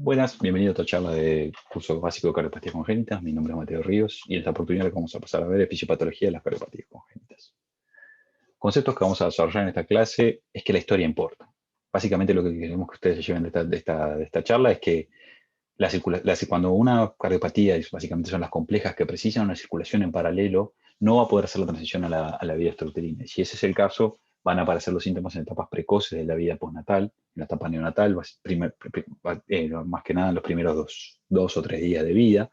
Buenas, bienvenido a esta charla de curso básico de cardiopatías congénitas. Mi nombre es Mateo Ríos y en esta oportunidad lo que vamos a pasar a ver es fisiopatología de las cardiopatías congénitas. Conceptos que vamos a desarrollar en esta clase es que la historia importa. Básicamente lo que queremos que ustedes se lleven de esta charla es que cuando una cardiopatía, y básicamente son las complejas que precisan una circulación en paralelo, no va a poder hacer la transición a la vida extrauterina. Y si ese es el caso, van a aparecer los síntomas en etapas precoces de la vida postnatal, en la etapa neonatal, más que nada en los primeros dos o tres días de vida.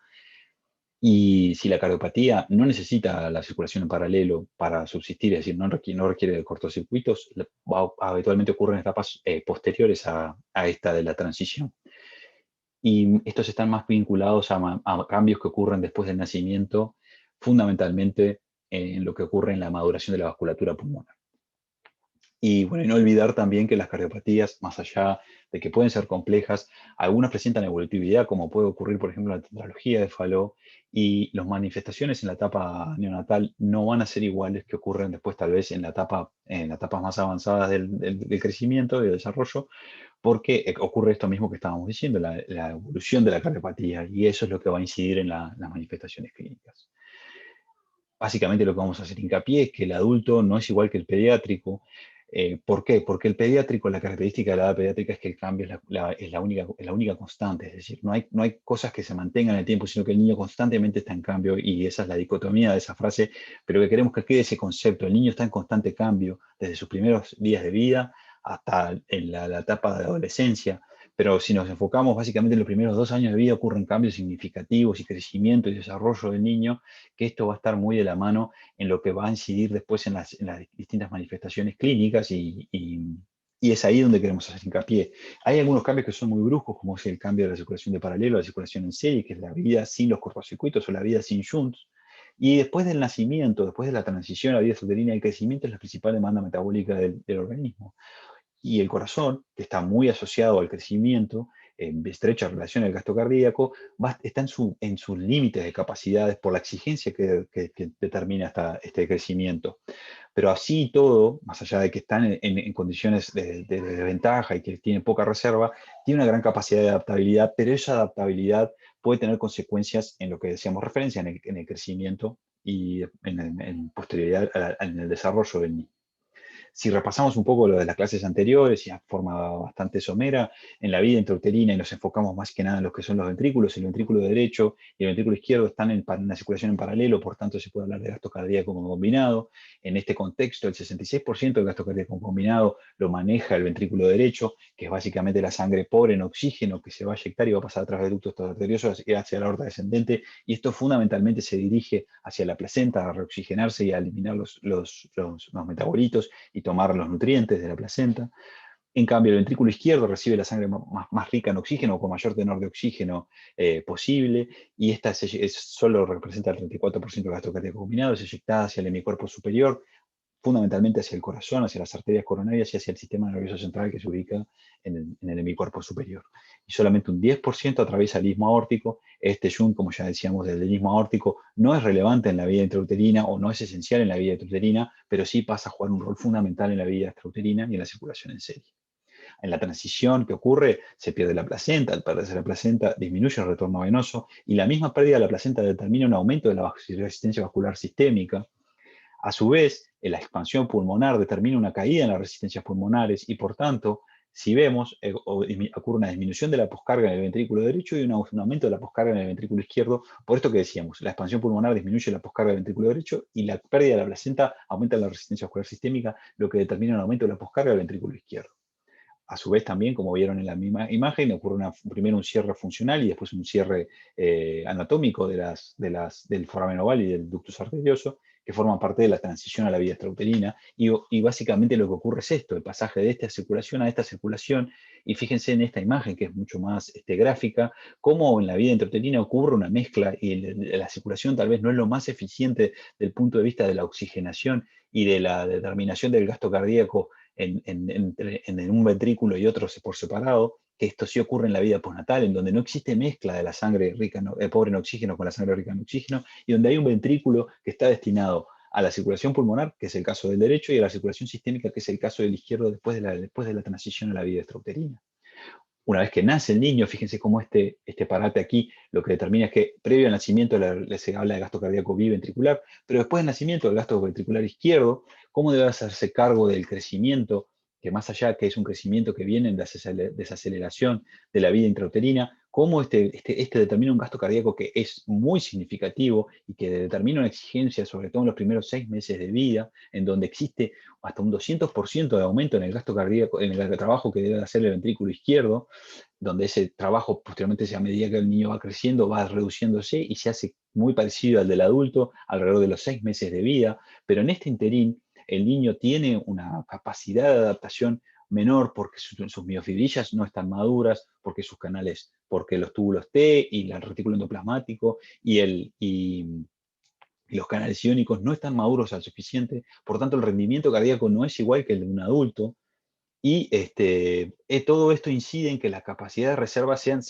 Y si la cardiopatía no necesita la circulación en paralelo para subsistir, es decir, no requiere de cortocircuitos, habitualmente ocurre en etapas posteriores a esta de la transición. Y estos están más vinculados a cambios que ocurren después del nacimiento, fundamentalmente en lo que ocurre en la maduración de la vasculatura pulmonar. Y bueno, y no olvidar también que las cardiopatías, más allá de que pueden ser complejas, algunas presentan evolutividad, como puede ocurrir, por ejemplo, en la tetralogía de Fallot, y las manifestaciones en la etapa neonatal no van a ser iguales que ocurren después, tal vez, en las etapas más avanzadas del crecimiento y del desarrollo, porque ocurre esto mismo que estábamos diciendo, la evolución de la cardiopatía, y eso es lo que va a incidir en las manifestaciones clínicas. Básicamente lo que vamos a hacer hincapié es que el adulto no es igual que el pediátrico. ¿Por qué? Porque el pediátrico, la característica de la edad pediátrica es que el cambio es la única constante, es decir, no hay cosas que se mantengan en el tiempo, sino que el niño constantemente está en cambio, y esa es la dicotomía de esa frase, pero que queremos que quede ese concepto: el niño está en constante cambio desde sus primeros días de vida hasta en la etapa de adolescencia. Pero si nos enfocamos básicamente en los primeros 2 años de vida, ocurren cambios significativos y crecimiento y desarrollo del niño, que esto va a estar muy de la mano en lo que va a incidir después en las distintas manifestaciones clínicas, y es ahí donde queremos hacer hincapié. Hay algunos cambios que son muy bruscos, como es el cambio de la circulación de paralelo a la circulación en serie, que es la vida sin los cortocircuitos o la vida sin shunts. Y después del nacimiento, después de la transición a la vida extrauterina, el crecimiento es la principal demanda metabólica del organismo. Y el corazón, que está muy asociado al crecimiento, en estrecha relación al gasto cardíaco, está en sus límites de capacidades por la exigencia que determina este crecimiento. Pero así y todo, más allá de que están en condiciones de desventaja y que tienen poca reserva, tiene una gran capacidad de adaptabilidad, pero esa adaptabilidad puede tener consecuencias en lo que decíamos referencia, en el crecimiento y en posterioridad en el desarrollo del niño. Si repasamos un poco lo de las clases anteriores y a forma bastante somera, en la vida intrauterina, y nos enfocamos más que nada en lo que son los ventrículos, el ventrículo derecho y el ventrículo izquierdo están en una circulación en paralelo, por tanto se puede hablar de gasto cardíaco combinado. En este contexto, el 66% del gasto cardíaco combinado lo maneja el ventrículo derecho, que es básicamente la sangre pobre en oxígeno que se va a eyectar y va a pasar a través de ductos arteriosos hacia la aorta descendente, y esto fundamentalmente se dirige hacia la placenta a reoxigenarse y a eliminar los metabolitos y tomar los nutrientes de la placenta. En cambio, el ventrículo izquierdo recibe la sangre más rica en oxígeno, con mayor tenor de oxígeno posible, y esta solo representa el 34% del gasto cardíaco combinado, es eyectada hacia el hemicuerpo superior, fundamentalmente hacia el corazón, hacia las arterias coronarias y hacia el sistema nervioso central, que se ubica en el hemicuerpo superior. Y solamente un 10% atraviesa el istmo aórtico. Este shunt, como ya decíamos, del istmo aórtico no es relevante en la vida intrauterina o no es esencial en la vida intrauterina, pero sí pasa a jugar un rol fundamental en la vida extrauterina y en la circulación en serie. En la transición que ocurre, se pierde la placenta. Al perderse la placenta, disminuye el retorno venoso, y la misma pérdida de la placenta determina un aumento de la resistencia vascular sistémica. A su vez, la expansión pulmonar determina una caída en las resistencias pulmonares, y por tanto, si vemos, ocurre una disminución de la poscarga en el ventrículo derecho y un aumento de la poscarga en el ventrículo izquierdo. Por esto que decíamos, la expansión pulmonar disminuye la poscarga del ventrículo derecho y la pérdida de la placenta aumenta la resistencia vascular sistémica, lo que determina un aumento de la poscarga del ventrículo izquierdo. A su vez también, como vieron en la misma imagen, ocurre primero un cierre funcional y después un cierre anatómico del foramen oval y del ductus arterioso, que forman parte de la transición a la vida extrauterina. Y básicamente lo que ocurre es esto: el pasaje de esta circulación a esta circulación. Y fíjense en esta imagen, que es mucho más gráfica, cómo en la vida intrauterina ocurre una mezcla, y la circulación tal vez no es lo más eficiente del punto de vista de la oxigenación y de la determinación del gasto cardíaco en un ventrículo y otro por separado, que esto sí ocurre en la vida postnatal, en donde no existe mezcla de la sangre pobre en oxígeno con la sangre rica en oxígeno, y donde hay un ventrículo que está destinado a la circulación pulmonar, que es el caso del derecho, y a la circulación sistémica, que es el caso del izquierdo, después de la transición a la vida extrauterina. Una vez que nace el niño, fíjense cómo este parate aquí lo que determina es que previo al nacimiento se habla de gasto cardíaco biventricular, pero después del nacimiento del gasto ventricular izquierdo, cómo debe hacerse cargo del crecimiento, que más allá que es un crecimiento que viene de desaceleración de la vida intrauterina, cómo este determina un gasto cardíaco que es muy significativo y que determina una exigencia, sobre todo en los primeros 6 meses de vida, en donde existe hasta un 200% de aumento en el gasto cardíaco, en el trabajo que debe hacer el ventrículo izquierdo, donde ese trabajo posteriormente, a medida que el niño va creciendo, va reduciéndose y se hace muy parecido al del adulto alrededor de los 6 meses de vida, pero en este interín el niño tiene una capacidad de adaptación menor porque sus miofibrillas no están maduras, porque sus canales, porque los túbulos T y el retículo endoplasmático y los canales iónicos no están maduros al suficiente, por tanto el rendimiento cardíaco no es igual que el de un adulto, y todo esto incide en que las capacidades de reserva sean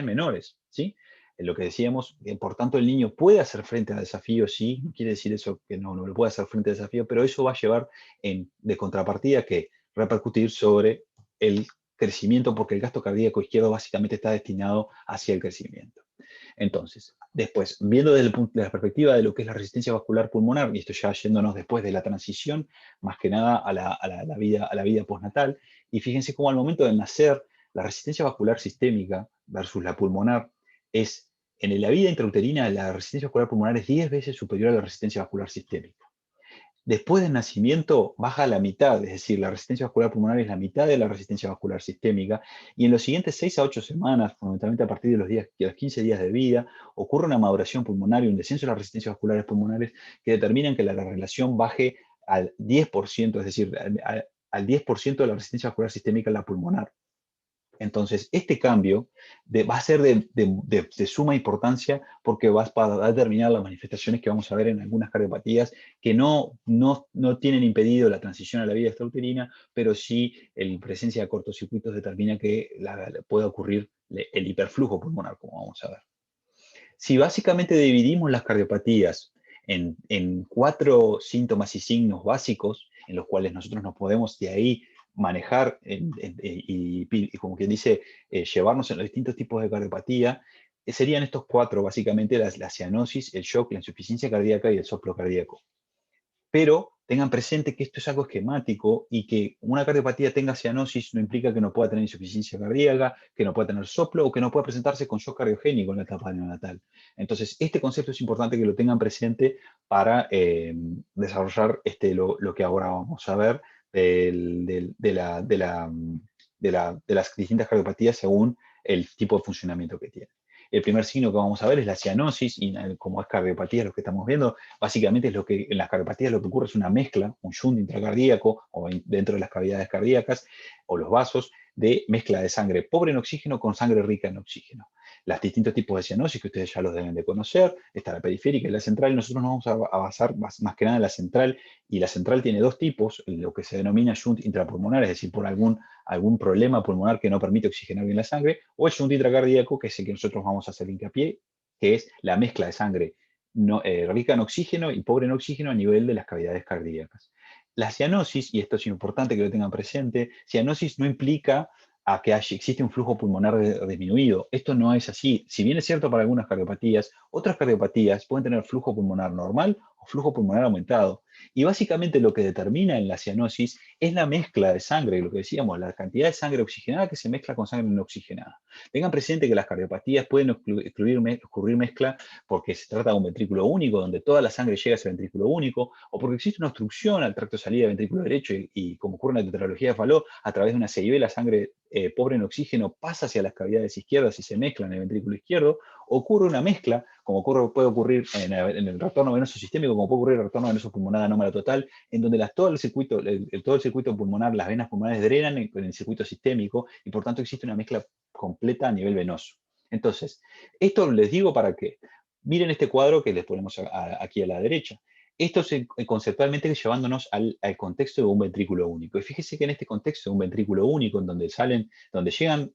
menores, ¿sí? En lo que decíamos, por tanto el niño puede hacer frente a desafíos, sí, no quiere decir eso que no le puede hacer frente a desafíos, pero eso va a llevar de contrapartida que repercutir sobre el crecimiento, porque el gasto cardíaco izquierdo básicamente está destinado hacia el crecimiento. Entonces, después, viendo desde la perspectiva de lo que es la resistencia vascular pulmonar, y esto ya yéndonos después de la transición, más que nada a la vida postnatal, y fíjense cómo al momento de nacer, la resistencia vascular sistémica versus la pulmonar es, en la vida intrauterina, la resistencia vascular pulmonar es 10 veces superior a la resistencia vascular sistémica. Después del nacimiento baja a la mitad, es decir, la resistencia vascular pulmonar es la mitad de la resistencia vascular sistémica, y en los siguientes 6 a 8 semanas, fundamentalmente a partir de los 15 días de vida, ocurre una maduración pulmonar y un descenso de las resistencias vasculares pulmonares que determinan que la relación baje al 10%, es decir, al 10% de la resistencia vascular sistémica en la pulmonar. Entonces, este cambio va a ser de suma importancia porque va a determinar las manifestaciones que vamos a ver en algunas cardiopatías que no tienen impedido la transición a la vida extrauterina, pero sí la presencia de cortocircuitos determina que puede ocurrir el hiperflujo pulmonar, como vamos a ver. Si básicamente dividimos las cardiopatías en 4 síntomas y signos básicos, en los cuales nosotros nos podemos de ahí manejar y como quien dice, llevarnos en los distintos tipos de cardiopatía, serían estos 4 básicamente: la cianosis, el shock, la insuficiencia cardíaca y el soplo cardíaco. Pero tengan presente que esto es algo esquemático y que una cardiopatía tenga cianosis no implica que no pueda tener insuficiencia cardíaca, que no pueda tener soplo o que no pueda presentarse con shock cardiogénico en la etapa neonatal. Entonces, este concepto es importante que lo tengan presente para desarrollar lo que ahora vamos a ver de las distintas cardiopatías según el tipo de funcionamiento que tienen. El primer signo que vamos a ver es la cianosis, y como es cardiopatía lo que estamos viendo, básicamente es lo que en las cardiopatías lo que ocurre es una mezcla, un shunt intracardíaco o dentro de las cavidades cardíacas o los vasos, de mezcla de sangre pobre en oxígeno con sangre rica en oxígeno. Los distintos tipos de cianosis que ustedes ya los deben de conocer, está la periférica y la central, y nosotros nos vamos a basar más que nada en la central, y la central tiene 2 tipos, lo que se denomina shunt intrapulmonar, es decir, por algún problema pulmonar que no permite oxigenar bien la sangre, o el shunt intracardíaco, que es el que nosotros vamos a hacer hincapié, que es la mezcla de sangre rica en oxígeno y pobre en oxígeno a nivel de las cavidades cardíacas. La cianosis, y esto es importante que lo tengan presente, cianosis no implica a que existe un flujo pulmonar disminuido. Esto no es así. Si bien es cierto para algunas cardiopatías, otras cardiopatías pueden tener flujo pulmonar normal o flujo pulmonar aumentado. Y básicamente lo que determina en la cianosis es la mezcla de sangre, lo que decíamos, la cantidad de sangre oxigenada que se mezcla con sangre no oxigenada. Tengan presente que las cardiopatías pueden ocurrir mezcla porque se trata de un ventrículo único, donde toda la sangre llega a ese ventrículo único, o porque existe una obstrucción al tracto de salida del ventrículo derecho y como ocurre en la tetralogía de Fallot, a través de una CIB la sangre pobre en oxígeno pasa hacia las cavidades izquierdas y se mezcla en el ventrículo izquierdo. Ocurre una mezcla, como puede ocurrir en el retorno venoso sistémico, como puede ocurrir en el retorno venoso pulmonar anómalo total, en donde todo el circuito pulmonar, las venas pulmonares drenan en el circuito sistémico y por tanto existe una mezcla completa a nivel venoso. Entonces, esto les digo para que miren este cuadro que les ponemos aquí a la derecha. Esto es conceptualmente llevándonos al contexto de un ventrículo único. Y fíjese que en este contexto de un ventrículo único, en donde llegan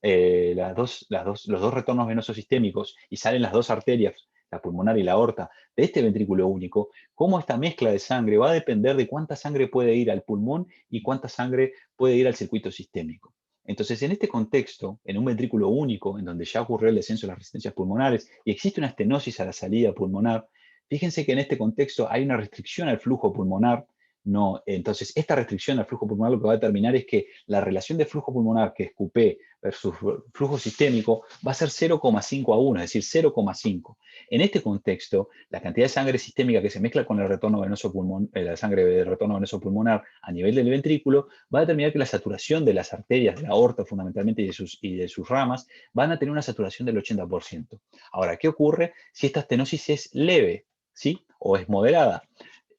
los dos retornos venosos sistémicos y salen las 2 arterias, la pulmonar y la aorta, de este ventrículo único, cómo esta mezcla de sangre va a depender de cuánta sangre puede ir al pulmón y cuánta sangre puede ir al circuito sistémico. Entonces, en este contexto, en un ventrículo único, en donde ya ocurrió el descenso de las resistencias pulmonares y existe una estenosis a la salida pulmonar, fíjense que en este contexto hay una restricción al flujo pulmonar. No, entonces, esta restricción al flujo pulmonar lo que va a determinar es que la relación de flujo pulmonar, que es QP versus flujo sistémico, va a ser 0,5 a 1, es decir, 0,5. En este contexto, la cantidad de sangre sistémica que se mezcla con el retorno venoso la sangre de retorno venoso pulmonar a nivel del ventrículo va a determinar que la saturación de las arterias, de la aorta fundamentalmente y de sus ramas, van a tener una saturación del 80%. Ahora, ¿qué ocurre si esta estenosis es leve? ¿Sí? O es moderada.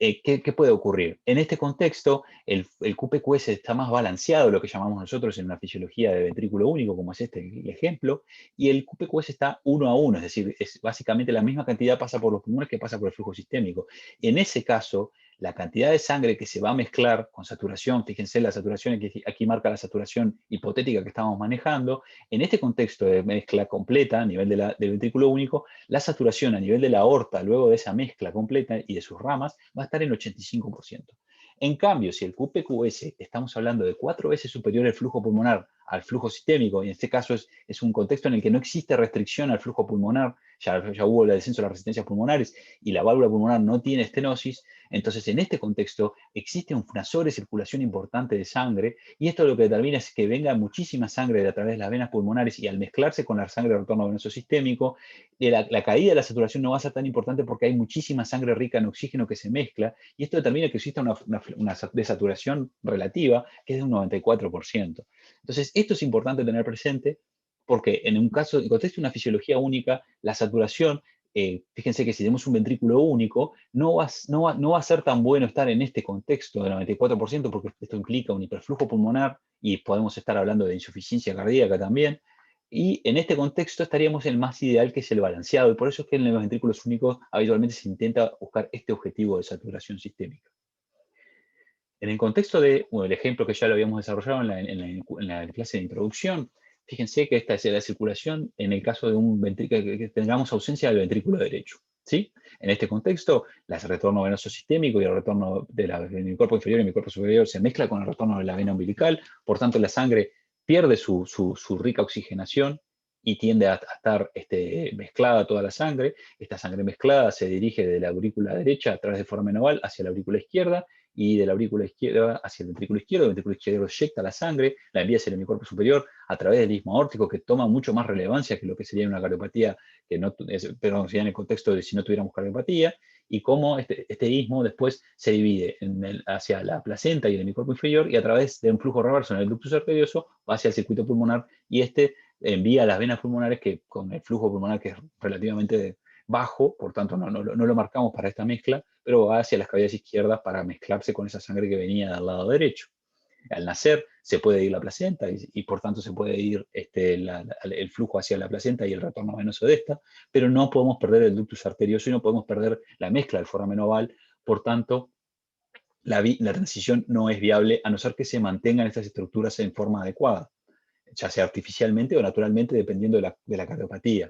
¿Qué puede ocurrir? En este contexto, el QPQS está más balanceado, lo que llamamos nosotros en una fisiología de ventrículo único, como es este el ejemplo, y el QPQS está 1 a 1, es decir, es básicamente la misma cantidad pasa por los pulmones que pasa por el flujo sistémico. En ese caso, la cantidad de sangre que se va a mezclar con saturación, fíjense la saturación, aquí marca la saturación hipotética que estamos manejando, en este contexto de mezcla completa a nivel del ventrículo único, la saturación a nivel de la aorta, luego de esa mezcla completa y de sus ramas, va a estar en 85%. En cambio, si el QPQS estamos hablando de 4 veces superior el flujo pulmonar al flujo sistémico, y en este caso es un contexto en el que no existe restricción al flujo pulmonar, ya hubo el descenso de las resistencias pulmonares y la válvula pulmonar no tiene estenosis, entonces en este contexto existe una sobrecirculación importante de sangre y esto lo que determina es que venga muchísima sangre a través de las venas pulmonares y al mezclarse con la sangre de retorno venoso sistémico, la caída de la saturación no va a ser tan importante porque hay muchísima sangre rica en oxígeno que se mezcla y esto determina que exista una desaturación relativa que es de un 94%. Entonces, esto es importante tener presente porque en un caso, en contexto de una fisiología única, la saturación, fíjense que si tenemos un ventrículo único, no va a ser tan bueno estar en este contexto del 94% porque esto implica un hiperflujo pulmonar y podemos estar hablando de insuficiencia cardíaca también. Y en este contexto estaríamos en el más ideal, que es el balanceado, y por eso es que en los ventrículos únicos habitualmente se intenta buscar este objetivo de saturación sistémica. En el contexto bueno, el ejemplo que ya lo habíamos desarrollado en la clase de introducción, fíjense que esta es la circulación en el caso de un ventrículo que tengamos ausencia del ventrículo derecho. ¿Sí? En este contexto, el retorno venoso sistémico y el retorno de mi cuerpo inferior y mi cuerpo superior se mezcla con el retorno de la vena umbilical, por tanto la sangre pierde su rica oxigenación y tiende a estar mezclada toda la sangre. Esta sangre mezclada se dirige de la aurícula derecha a través de foramen oval hacia la aurícula izquierda y de la aurícula izquierda hacia el ventrículo izquierdo eyecta la sangre, la envía hacia el cuerpo superior a través del istmo aórtico, que toma mucho más relevancia que lo que sería una cardiopatía, pero sería en el contexto de si no tuviéramos cardiopatía, y cómo este istmo después se divide hacia la placenta y el hemicuerpo inferior, y a través de un flujo reverso en el ductus arterioso va hacia el circuito pulmonar, y envía a las venas pulmonares, que con el flujo pulmonar que es relativamente bajo, por tanto no lo marcamos para esta mezcla, pero va hacia las cavidades izquierdas para mezclarse con esa sangre que venía del lado derecho. Al nacer se puede ir la placenta y por tanto se puede ir el flujo hacia la placenta y el retorno venoso de esta, pero no podemos perder el ductus arterioso y no podemos perder la mezcla del foramen oval, por tanto la transición no es viable a no ser que se mantengan estas estructuras en forma adecuada, ya sea artificialmente o naturalmente, dependiendo de la cardiopatía.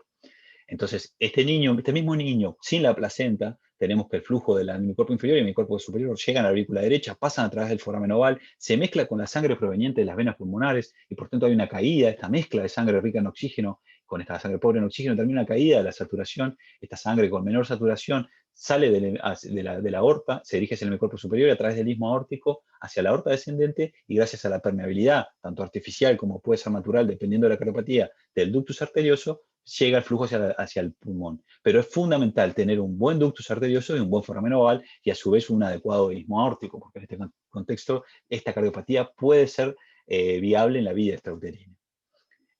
Entonces, este mismo niño, sin la placenta, tenemos que el flujo de mi cuerpo inferior y mi cuerpo superior llegan a la aurícula derecha, pasan a través del foramen oval, se mezcla con la sangre proveniente de las venas pulmonares y por tanto hay una caída, esta mezcla de sangre rica en oxígeno con esta sangre pobre en oxígeno, termina una caída de la saturación, esta sangre con menor saturación sale de la aorta, se dirige hacia el cuerpo superior y a través del istmo aórtico hacia la aorta descendente, y gracias a la permeabilidad, tanto artificial como puede ser natural, dependiendo de la cardiopatía, del ductus arterioso, llega el flujo hacia el pulmón. Pero es fundamental tener un buen ductus arterioso y un buen foramen oval y a su vez un adecuado istmo aórtico, porque en este contexto esta cardiopatía puede ser viable en la vida extrauterina.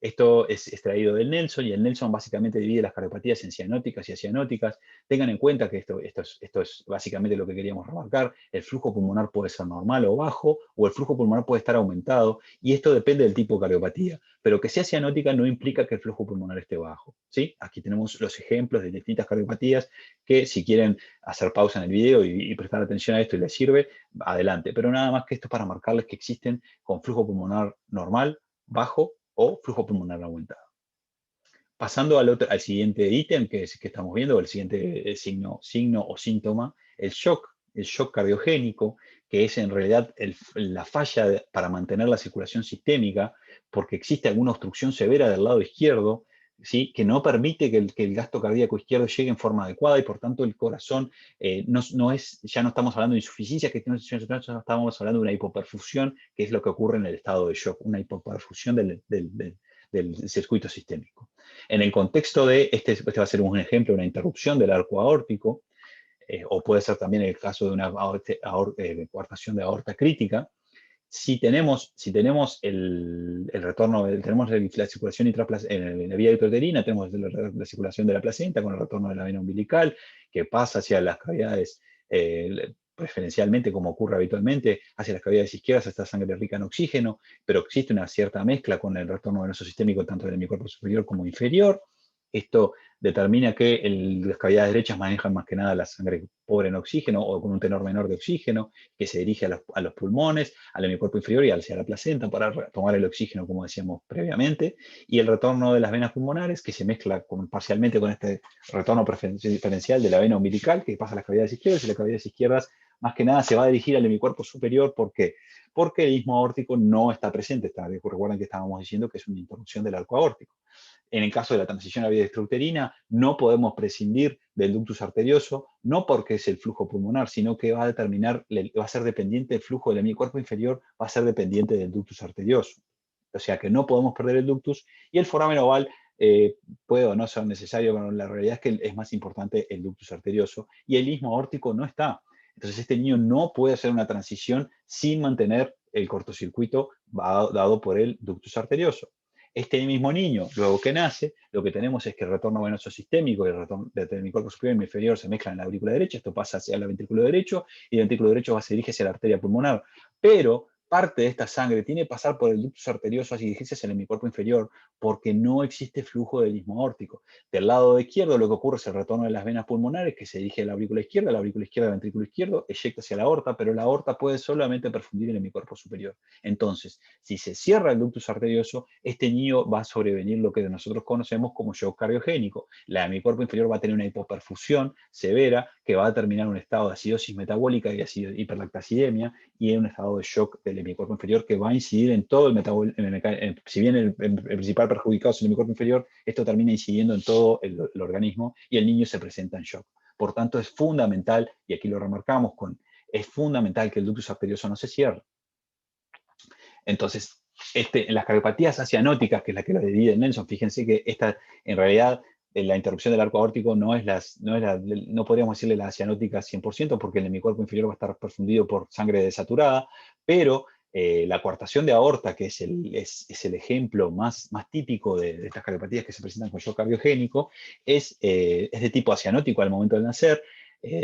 Esto es extraído del Nelson, y el Nelson básicamente divide las cardiopatías en cianóticas y acianóticas. Tengan en cuenta que esto es básicamente lo que queríamos remarcar. El flujo pulmonar puede ser normal o bajo, o el flujo pulmonar puede estar aumentado, y esto depende del tipo de cardiopatía. Pero que sea cianótica no implica que el flujo pulmonar esté bajo, ¿sí? Aquí tenemos los ejemplos de distintas cardiopatías que, si quieren hacer pausa en el video y prestar atención a esto y les sirve, adelante. Pero nada más que esto para marcarles que existen con flujo pulmonar normal, bajo o flujo pulmonar aumentado. Pasando al siguiente ítem que estamos viendo, el siguiente signo o síntoma, el shock el shock cardiogénico, que es en realidad la falla para mantener la circulación sistémica, porque existe alguna obstrucción severa del lado izquierdo, ¿sí? Que no permite que el gasto cardíaco izquierdo llegue en forma adecuada y por tanto el corazón ya no estamos hablando de insuficiencia, que estamos hablando de una hipoperfusión, que es lo que ocurre en el estado de shock, una hipoperfusión del circuito sistémico. En el contexto de, este va a ser un ejemplo, una interrupción del arco aórtico, o puede ser también el caso de una coartación de aorta crítica. Si tenemos el retorno, tenemos la circulación en la vía intrauterina, tenemos la circulación de la placenta con el retorno de la vena umbilical, que pasa hacia las cavidades, preferencialmente, como ocurre habitualmente, hacia las cavidades izquierdas, esta sangre rica en oxígeno, pero existe una cierta mezcla con el retorno venoso sistémico tanto del hemicuerpo superior como inferior. Esto determina que las cavidades derechas manejan más que nada la sangre pobre en oxígeno o con un tenor menor de oxígeno, que se dirige a los pulmones, al hemicuerpo inferior y hacia la placenta para tomar el oxígeno, como decíamos previamente, y el retorno de las venas pulmonares, que se mezcla parcialmente con este retorno preferencial de la vena umbilical, que pasa a las cavidades izquierdas, y las cavidades izquierdas más que nada se va a dirigir al hemicuerpo superior. ¿Por qué? Porque el istmo aórtico no está presente. Recuerden que estábamos diciendo que es una interrupción del arco aórtico. En el caso de la transición a vía extrauterina, no podemos prescindir del ductus arterioso, no porque es el flujo pulmonar, sino que va a ser dependiente del flujo del hemicuerpo inferior, va a ser dependiente del ductus arterioso. O sea que no podemos perder el ductus, y el foramen oval puede o no ser necesario, pero la realidad es que es más importante el ductus arterioso, y el istmo aórtico no está. Entonces este niño no puede hacer una transición sin mantener el cortocircuito dado por el ductus arterioso. Este mismo niño, luego que nace, lo que tenemos es que el retorno venoso sistémico y el retorno del hemicuerpo superior y inferior se mezclan en la aurícula derecha. Esto pasa hacia el ventrículo derecho y el ventrículo derecho se dirige hacia la arteria pulmonar. Pero parte de esta sangre tiene que pasar por el ductus arterioso y dirigirse hacia el hemicuerpo inferior porque no existe flujo del istmo aórtico. Del lado izquierdo lo que ocurre es el retorno de las venas pulmonares que se dirige a la aurícula izquierda del ventrículo izquierdo, eyecta hacia la aorta, pero la aorta puede solamente perfundir el hemicuerpo superior. Entonces, si se cierra el ductus arterioso, este niño va a sobrevenir lo que nosotros conocemos como shock cardiogénico. La hemicuerpo inferior va a tener una hipoperfusión severa que va a terminar en un estado de acidosis metabólica y hiperlactacidemia, y en un estado de shock del hemicuerpo inferior que va a incidir en todo el metabolismo. Si bien el principal perjudicado es el hemicuerpo inferior, esto termina incidiendo en todo el organismo y el niño se presenta en shock. Por tanto, es fundamental, y aquí lo remarcamos, es fundamental que el ductus arterioso no se cierre. Entonces, en las cardiopatías acianóticas, que es la que lo divide Nelson, fíjense que esta, en realidad, la interrupción del arco aórtico no podríamos decirle la acianótica 100%, porque el hemicuerpo inferior va a estar perfundido por sangre desaturada, pero la coartación de aorta, que es el ejemplo más típico de estas cardiopatías que se presentan con shock cardiogénico, es de tipo acianótico al momento de nacer.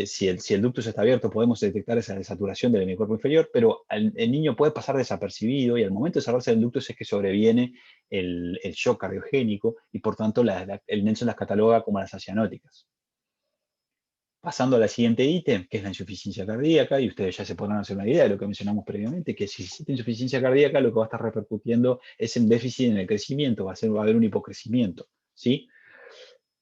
Si el ductus está abierto, podemos detectar esa desaturación del hemicuerpo inferior, pero el niño puede pasar desapercibido y al momento de cerrarse el ductus es que sobreviene el shock cardiogénico y por tanto el Nelson las cataloga como las acianóticas. Pasando a la siguiente ítem, que es la insuficiencia cardíaca, y ustedes ya se podrán hacer una idea de lo que mencionamos previamente, que si existe insuficiencia cardíaca, lo que va a estar repercutiendo es en déficit en el crecimiento, va a haber un hipocrecimiento, ¿sí?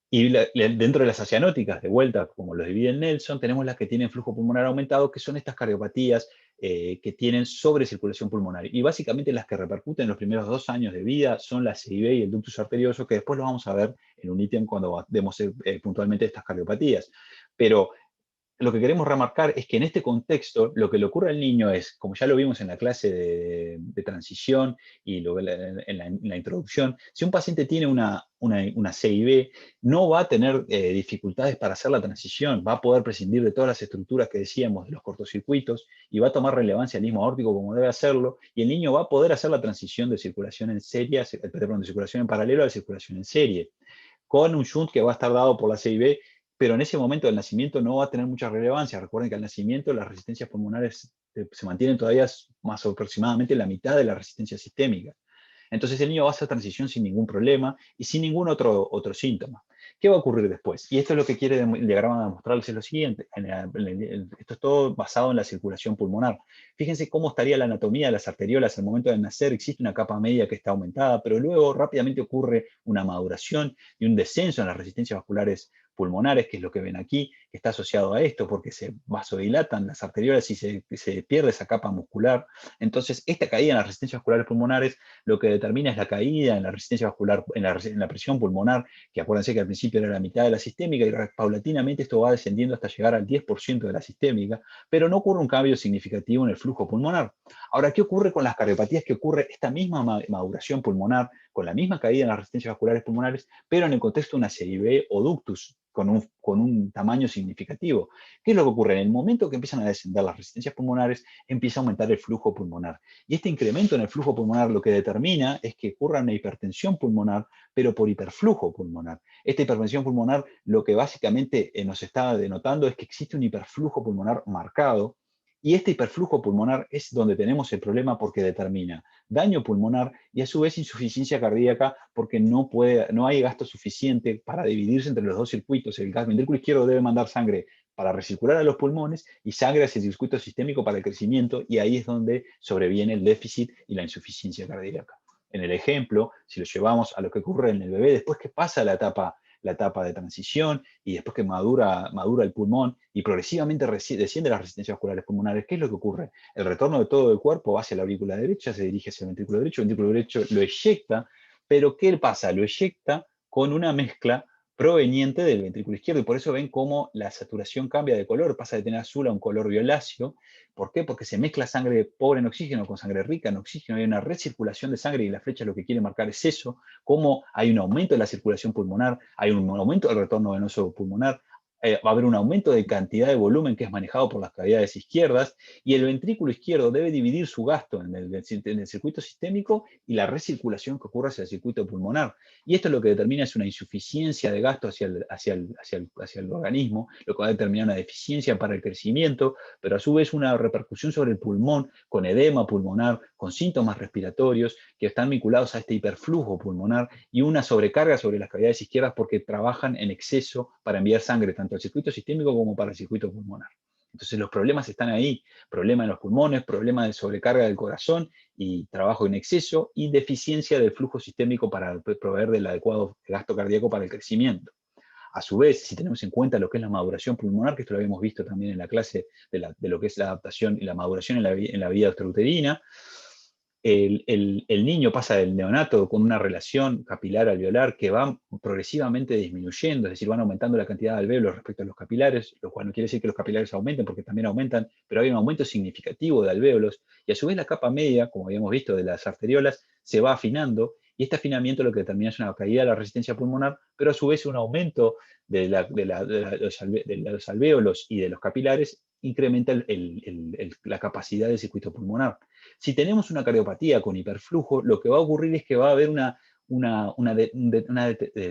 Y dentro de las acianóticas, de vuelta, como los divide Nelson, tenemos las que tienen flujo pulmonar aumentado, que son estas cardiopatías que tienen sobrecirculación pulmonar. Y básicamente las que repercuten en los primeros 2 años de vida son la CIB y el ductus arterioso, que después lo vamos a ver en un ítem cuando vemos puntualmente estas cardiopatías. Pero lo que queremos remarcar es que en este contexto lo que le ocurre al niño es, como ya lo vimos en la clase de transición y en la introducción, si un paciente tiene una CIB, no va a tener dificultades para hacer la transición, va a poder prescindir de todas las estructuras que decíamos, de los cortocircuitos, y va a tomar relevancia el istmo aórtico como debe hacerlo, y el niño va a poder hacer la transición de circulación en serie, de circulación en paralelo a la circulación en serie, con un shunt que va a estar dado por la CIB, pero en ese momento del nacimiento no va a tener mucha relevancia. Recuerden que al nacimiento las resistencias pulmonares se mantienen todavía más aproximadamente la mitad de la resistencia sistémica. Entonces el niño va a hacer transición sin ningún problema y sin ningún otro síntoma. ¿Qué va a ocurrir después? Y esto es lo que quiere el diagrama demostrarles, es lo siguiente. Esto es todo basado en la circulación pulmonar. Fíjense cómo estaría la anatomía de las arteriolas al momento de nacer. Existe una capa media que está aumentada, pero luego rápidamente ocurre una maduración y un descenso en las resistencias vasculares pulmonares, que es lo que ven aquí, que está asociado a esto, porque se vasodilatan las arteriolas y se pierde esa capa muscular. Entonces, esta caída en las resistencias vasculares pulmonares lo que determina es la caída en la resistencia vascular, en la presión pulmonar, que acuérdense que al principio era la mitad de la sistémica, y paulatinamente esto va descendiendo hasta llegar al 10% de la sistémica, pero no ocurre un cambio significativo en el flujo pulmonar. Ahora, ¿qué ocurre con las cardiopatías? Que ocurre esta misma maduración pulmonar, con la misma caída en las resistencias vasculares pulmonares, pero en el contexto de una CIB o ductus, con un tamaño significativo. ¿Qué es lo que ocurre? En el momento que empiezan a descender las resistencias pulmonares, empieza a aumentar el flujo pulmonar. Y este incremento en el flujo pulmonar lo que determina es que ocurra una hipertensión pulmonar, pero por hiperflujo pulmonar. Esta hipertensión pulmonar lo que básicamente nos está denotando es que existe un hiperflujo pulmonar marcado, y este hiperflujo pulmonar es donde tenemos el problema porque determina daño pulmonar y a su vez insuficiencia cardíaca porque no hay gasto suficiente para dividirse entre los dos circuitos. El ventrículo izquierdo debe mandar sangre para recircular a los pulmones y sangre hacia el circuito sistémico para el crecimiento, y ahí es donde sobreviene el déficit y la insuficiencia cardíaca. En el ejemplo, si lo llevamos a lo que ocurre en el bebé después que pasa la etapa de transición y después que madura el pulmón y progresivamente desciende las resistencias vasculares pulmonares, ¿qué es lo que ocurre? El retorno de todo el cuerpo va hacia la aurícula derecha, se dirige hacia el ventrículo derecho lo eyecta, pero ¿qué pasa? Lo eyecta con una mezcla proveniente del ventrículo izquierdo, y por eso ven cómo la saturación cambia de color, pasa de tener azul a un color violáceo. ¿Por qué? Porque se mezcla sangre pobre en oxígeno con sangre rica en oxígeno, hay una recirculación de sangre, y la flecha lo que quiere marcar es eso, cómo hay un aumento de la circulación pulmonar, hay un aumento del retorno venoso pulmonar, va a haber un aumento de cantidad de volumen que es manejado por las cavidades izquierdas, y el ventrículo izquierdo debe dividir su gasto en el circuito sistémico y la recirculación que ocurre hacia el circuito pulmonar. Y esto lo que determina es una insuficiencia de gasto hacia el organismo, lo que va a determinar una deficiencia para el crecimiento, pero a su vez una repercusión sobre el pulmón, con edema pulmonar, con síntomas respiratorios que están vinculados a este hiperflujo pulmonar, y una sobrecarga sobre las cavidades izquierdas porque trabajan en exceso para enviar sangre tanto al circuito sistémico como para el circuito pulmonar. Entonces los problemas están ahí: problema en los pulmones, problema de sobrecarga del corazón y trabajo en exceso, y deficiencia del flujo sistémico para proveer del adecuado gasto cardíaco para el crecimiento. A su vez, si tenemos en cuenta lo que es la maduración pulmonar, que esto lo habíamos visto también en la clase de lo que es la adaptación y la maduración en la vía extrauterina, el niño pasa del neonato con una relación capilar alveolar que va progresivamente disminuyendo, es decir, van aumentando la cantidad de alvéolos respecto a los capilares, lo cual no quiere decir que los capilares aumenten, porque también aumentan, pero hay un aumento significativo de alvéolos, y a su vez la capa media, como habíamos visto, de las arteriolas, se va afinando, y este afinamiento lo que determina es una caída de la resistencia pulmonar, pero a su vez un aumento de los alvéolos y de los capilares incrementa la capacidad del circuito pulmonar. Si tenemos una cardiopatía con hiperflujo, lo que va a ocurrir es que va a haber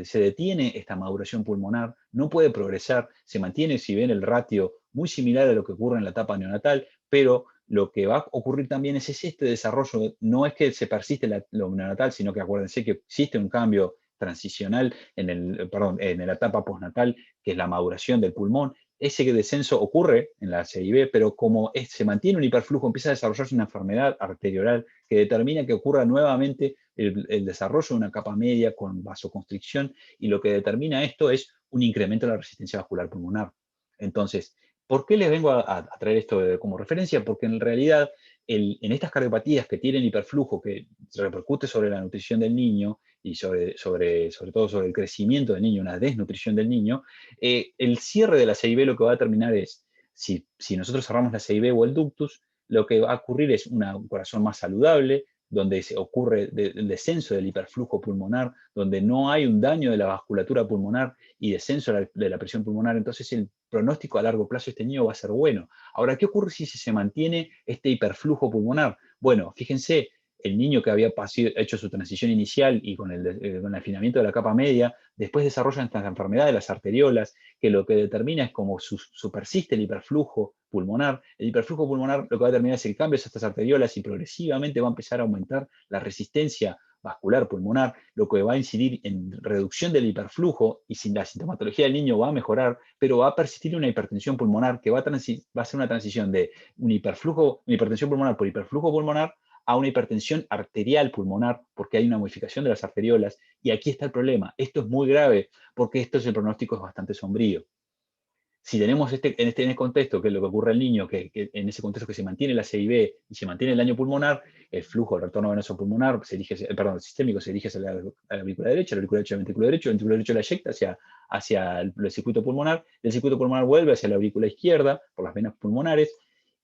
se detiene esta maduración pulmonar, no puede progresar, se mantiene, si ven, el ratio muy similar a lo que ocurre en la etapa neonatal, pero lo que va a ocurrir también es este desarrollo, no es que se persiste lo neonatal, sino que acuérdense que existe un cambio transicional en la etapa postnatal, que es la maduración del pulmón. Ese descenso ocurre en la CIB, pero como se mantiene un hiperflujo, empieza a desarrollarse una enfermedad arteriolar que determina que ocurra nuevamente el desarrollo de una capa media con vasoconstricción, y lo que determina esto es un incremento de la resistencia vascular pulmonar. Entonces, ¿por qué les vengo a traer esto como referencia? Porque en realidad en estas cardiopatías que tienen hiperflujo, que repercute sobre la nutrición del niño y sobre todo sobre el crecimiento del niño, una desnutrición del niño, el cierre de la CIB lo que va a determinar es, si nosotros cerramos la CIB o el ductus, lo que va a ocurrir es un corazón más saludable, donde ocurre el descenso del hiperflujo pulmonar, donde no hay un daño de la vasculatura pulmonar y descenso de la presión pulmonar. Entonces el pronóstico a largo plazo de este niño va a ser bueno. Ahora, ¿qué ocurre si se mantiene este hiperflujo pulmonar? Bueno, fíjense, el niño que había hecho su transición inicial y con el afinamiento de la capa media, después desarrolla esta enfermedad de las arteriolas, que lo que determina es cómo persiste el hiperflujo pulmonar. El hiperflujo pulmonar lo que va a determinar es el cambio de estas arteriolas, y progresivamente va a empezar a aumentar la resistencia vascular pulmonar, lo que va a incidir en reducción del hiperflujo, y sin la sintomatología del niño va a mejorar, pero va a persistir una hipertensión pulmonar que va a ser una transición de una hipertensión pulmonar por hiperflujo pulmonar a una hipertensión arterial pulmonar, porque hay una modificación de las arteriolas. Y aquí está el problema. Esto es muy grave porque el pronóstico es bastante sombrío. si tenemos en este contexto, que es lo que ocurre al niño, que en ese contexto que se mantiene la CIB y se mantiene el daño pulmonar, el flujo, el retorno venoso pulmonar, sistémico se dirige hacia la aurícula derecha, la aurícula derecha al ventrículo derecho la eyecta hacia el circuito pulmonar, el circuito pulmonar vuelve hacia la aurícula izquierda por las venas pulmonares,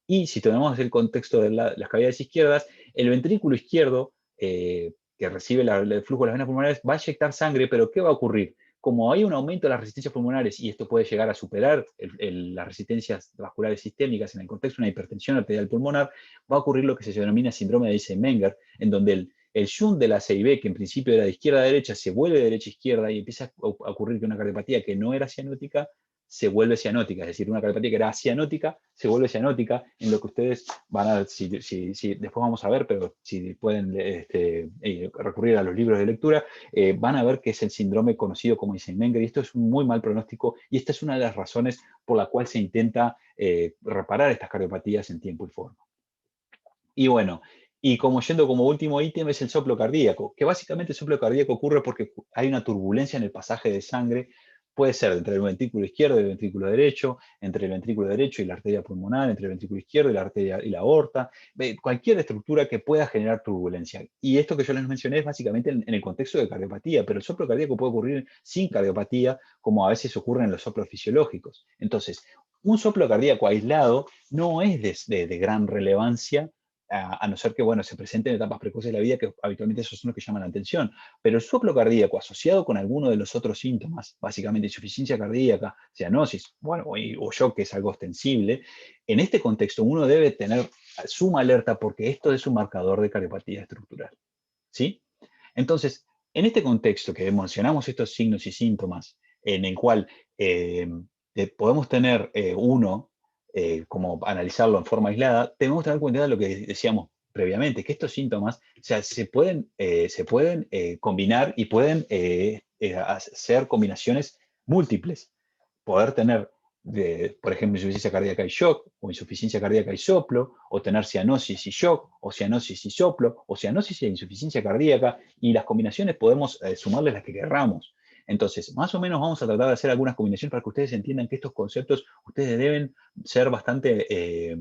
y si tenemos el contexto de las cavidades izquierdas, el ventrículo izquierdo, que recibe el flujo de las venas pulmonares, va a eyectar sangre, pero ¿qué va a ocurrir? Como hay un aumento de las resistencias pulmonares, y esto puede llegar a superar las resistencias vasculares sistémicas en el contexto de una hipertensión arterial pulmonar, va a ocurrir lo que se denomina síndrome de Eisenmenger, en donde el shunt de la CIB, que en principio era de izquierda a derecha, se vuelve de derecha a izquierda y empieza a ocurrir que una cardiopatía que no era cianótica se vuelve cianótica, es decir, una cardiopatía que era cianótica se vuelve cianótica, en lo que ustedes van a, si después vamos a ver, pero si pueden recurrir a los libros de lectura, van a ver que es el síndrome conocido como Eisenmenger, y esto es un muy mal pronóstico, y esta es una de las razones por la cual se intenta reparar estas cardiopatías en tiempo y forma. Y bueno, y como yendo como último ítem es el soplo cardíaco, que básicamente el soplo cardíaco ocurre porque hay una turbulencia en el pasaje de sangre. Puede ser entre el ventrículo izquierdo y el ventrículo derecho, entre el ventrículo derecho y la arteria pulmonar, entre el ventrículo izquierdo y la arteria y la aorta, cualquier estructura que pueda generar turbulencia. Y esto que yo les mencioné es básicamente en el contexto de cardiopatía, pero el soplo cardíaco puede ocurrir sin cardiopatía, como a veces ocurre en los soplos fisiológicos. Entonces, un soplo cardíaco aislado no es de gran relevancia, a no ser que, bueno, se presenten en etapas precoces de la vida, que habitualmente esos son los que llaman la atención. Pero el soplo cardíaco asociado con alguno de los otros síntomas, básicamente insuficiencia cardíaca, cianosis, bueno, o shock, que es algo ostensible, en este contexto uno debe tener suma alerta porque esto es un marcador de cardiopatía estructural, ¿sí? Entonces, en este contexto que mencionamos estos signos y síntomas, en el cual podemos tener como analizarlo en forma aislada, tenemos que tener cuenta de lo que decíamos previamente, que estos síntomas, o sea, se pueden combinar y pueden hacer combinaciones múltiples. Poder tener, por ejemplo, insuficiencia cardíaca y shock, o insuficiencia cardíaca y soplo, o tener cianosis y shock, o cianosis y soplo, o cianosis e insuficiencia cardíaca, y las combinaciones podemos sumarles las que querramos. Entonces, más o menos vamos a tratar de hacer algunas combinaciones para que ustedes entiendan que estos conceptos ustedes deben ser bastante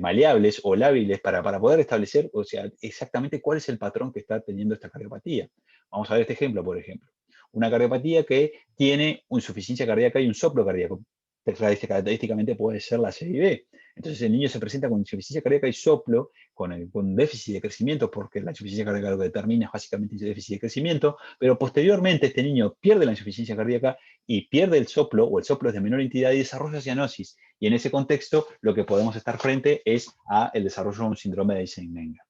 maleables o lábiles para poder establecer, o sea, exactamente cuál es el patrón que está teniendo esta cardiopatía. Vamos a ver este ejemplo, por ejemplo. Una cardiopatía que tiene insuficiencia cardíaca y un soplo cardíaco. Característicamente puede ser la CIB. Entonces el niño se presenta con insuficiencia cardíaca y soplo, con déficit de crecimiento, porque la insuficiencia cardíaca lo que determina es básicamente el déficit de crecimiento, pero posteriormente este niño pierde la insuficiencia cardíaca y pierde el soplo, o el soplo es de menor entidad, y desarrolla cianosis. Y en ese contexto lo que podemos estar frente es a el desarrollo de un síndrome de Eisenmenger.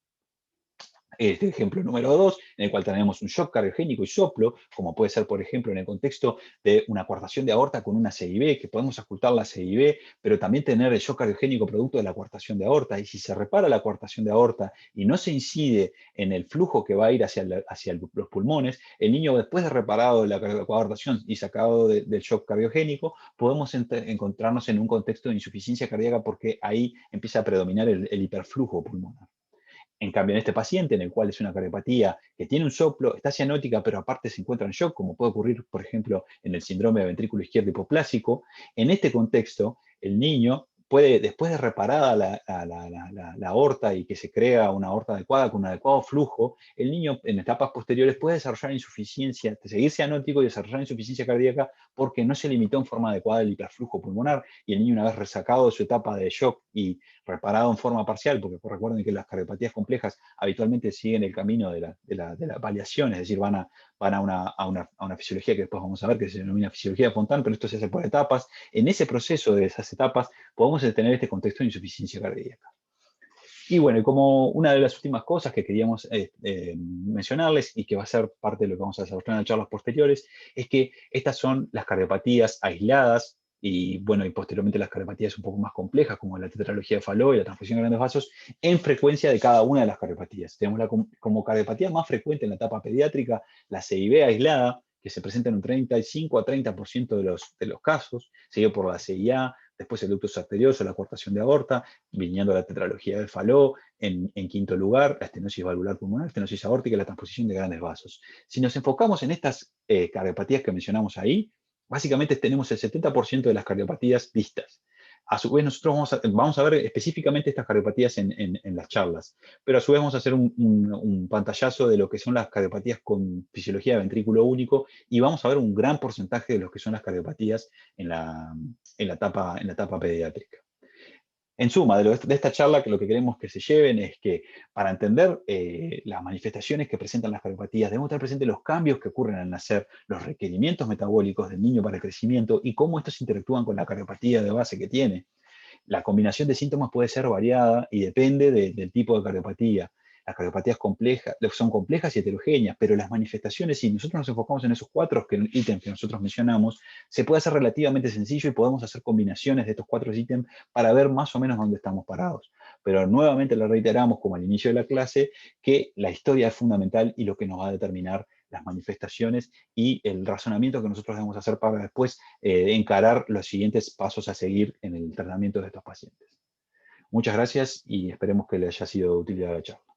Este ejemplo número 2, en el cual tenemos un shock cardiogénico y soplo, como puede ser, por ejemplo, en el contexto de una coartación de aorta con una CIB, que podemos ocultar la CIB, pero también tener el shock cardiogénico producto de la coartación de aorta. Y si se repara la coartación de aorta y no se incide en el flujo que va a ir hacia los pulmones, el niño, después de reparado la coartación y sacado del shock cardiogénico, podemos encontrarnos en un contexto de insuficiencia cardíaca, porque ahí empieza a predominar el hiperflujo pulmonar. En cambio, en este paciente, en el cual es una cardiopatía que tiene un soplo, está cianótica, pero aparte se encuentra en shock, como puede ocurrir, por ejemplo, en el síndrome de ventrículo izquierdo hipoplásico, en este contexto, el niño puede, después de reparada la aorta y que se crea una aorta adecuada con un adecuado flujo, el niño en etapas posteriores puede desarrollar insuficiencia, seguir cianótico y desarrollar insuficiencia cardíaca, porque no se limitó en forma adecuada el hiperflujo pulmonar, y el niño, una vez resacado de su etapa de shock y reparado en forma parcial, porque recuerden que las cardiopatías complejas habitualmente siguen el camino de la paliación, es decir, van a una fisiología que después vamos a ver, que se denomina fisiología de Fontán, pero esto se hace por etapas. En ese proceso de esas etapas podemos tener este contexto de insuficiencia cardíaca. Y bueno, como una de las últimas cosas que queríamos mencionarles, y que va a ser parte de lo que vamos a desarrollar en las charlas posteriores, es que estas son las cardiopatías aisladas, y bueno, y posteriormente las cardiopatías un poco más complejas, como la tetralogía de Fallot y la transfusión de grandes vasos, en frecuencia de cada una de las cardiopatías. Tenemos como cardiopatía más frecuente en la etapa pediátrica la CIB aislada, que se presenta en un 35 a 30% de los casos, seguido por la CIA, después el ductus arterioso, la coartación de aorta, viniendo la tetralogía de Fallot, en quinto lugar, la estenosis valvular pulmonar, estenosis aórtica y la transposición de grandes vasos. Si nos enfocamos en estas cardiopatías que mencionamos ahí, básicamente tenemos el 70% de las cardiopatías vistas. A su vez, nosotros vamos a ver específicamente estas cardiopatías en las charlas, pero a su vez vamos a hacer un pantallazo de lo que son las cardiopatías con fisiología de ventrículo único y vamos a ver un gran porcentaje de lo que son las cardiopatías en la etapa pediátrica. En suma, de esta charla, que lo que queremos que se lleven es que para entender las manifestaciones que presentan las cardiopatías, debemos tener presente los cambios que ocurren al nacer, los requerimientos metabólicos del niño para el crecimiento y cómo estos interactúan con la cardiopatía de base que tiene. La combinación de síntomas puede ser variada y depende del tipo de cardiopatía. Las cardiopatías complejas son complejas y heterogéneas, pero las manifestaciones, si nosotros nos enfocamos en esos 4 ítems que nosotros mencionamos, se puede hacer relativamente sencillo y podemos hacer combinaciones de estos 4 ítems para ver más o menos dónde estamos parados. Pero nuevamente le reiteramos, como al inicio de la clase, que la historia es fundamental y lo que nos va a determinar las manifestaciones y el razonamiento que nosotros debemos hacer para después encarar los siguientes pasos a seguir en el tratamiento de estos pacientes. Muchas gracias y esperemos que les haya sido útil la charla.